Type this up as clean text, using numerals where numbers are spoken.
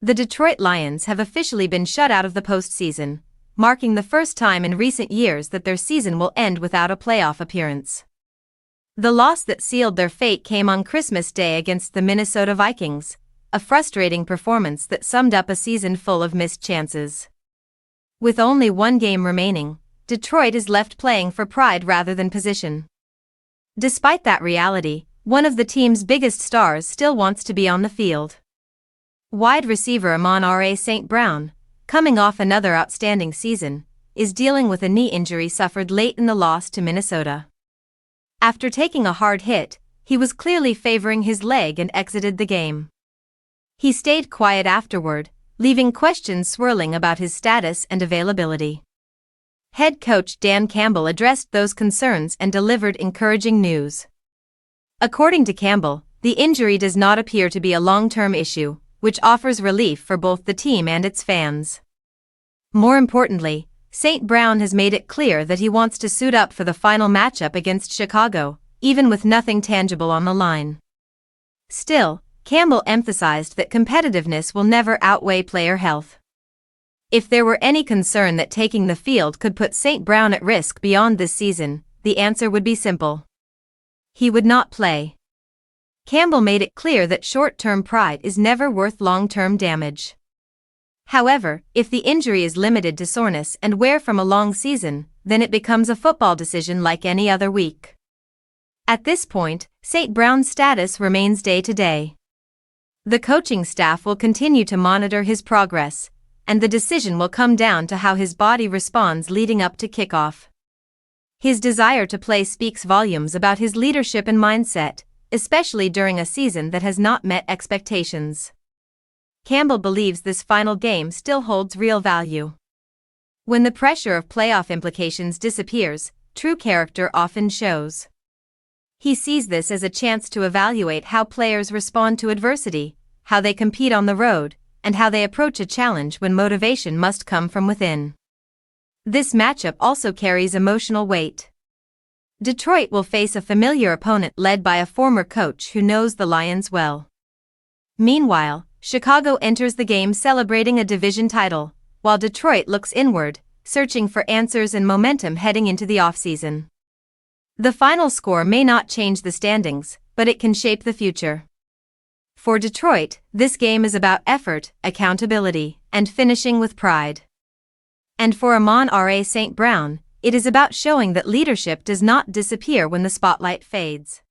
The Detroit Lions have officially been shut out of the postseason, marking the first time in recent years that their season will end without a playoff appearance. The loss that sealed their fate came on Christmas Day against the Minnesota Vikings, a frustrating performance that summed up a season full of missed chances. With only one game remaining, Detroit is left playing for pride rather than position. Despite that reality, one of the team's biggest stars still wants to be on the field. Wide receiver Amon-Ra St. coming off another outstanding season, is dealing with a knee injury suffered late in the loss to Minnesota. After taking a hard hit, he was clearly favoring his leg and exited the game. He stayed quiet afterward, leaving questions swirling about his status and availability. Head coach Dan Campbell addressed those concerns and delivered encouraging news. According to Campbell, the injury does not appear to be a long-term issue, which offers relief for both the team and its fans. More importantly, St. has made it clear that he wants to suit up for the final matchup against Chicago, even with nothing tangible on the line. Still, Campbell emphasized that competitiveness will never outweigh player health. If there were any concern that taking the field could put St. at risk beyond this season, the answer would be simple. He would not play. Campbell made it clear that short-term pride is never worth long-term damage. However, if the injury is limited to soreness and wear from a long season, then it becomes a football decision like any other week. At this point, St. Brown's status remains day-to-day. The coaching staff will continue to monitor his progress, and the decision will come down to how his body responds leading up to kickoff. His desire to play speaks volumes about his leadership and mindset, especially during a season that has not met expectations. Campbell believes this final game still holds real value. When the pressure of playoff implications disappears, true character often shows. He sees this as a chance to evaluate how players respond to adversity, how they compete on the road, and how they approach a challenge when motivation must come from within. This matchup also carries emotional weight. Detroit will face a familiar opponent led by a former coach who knows the Lions well. Meanwhile, Chicago enters the game celebrating a division title, while Detroit looks inward, searching for answers and momentum heading into the offseason. The final score may not change the standings, but it can shape the future. For Detroit, this game is about effort, accountability, and finishing with pride. And for Amon-Ra St. it is about showing that leadership does not disappear when the spotlight fades.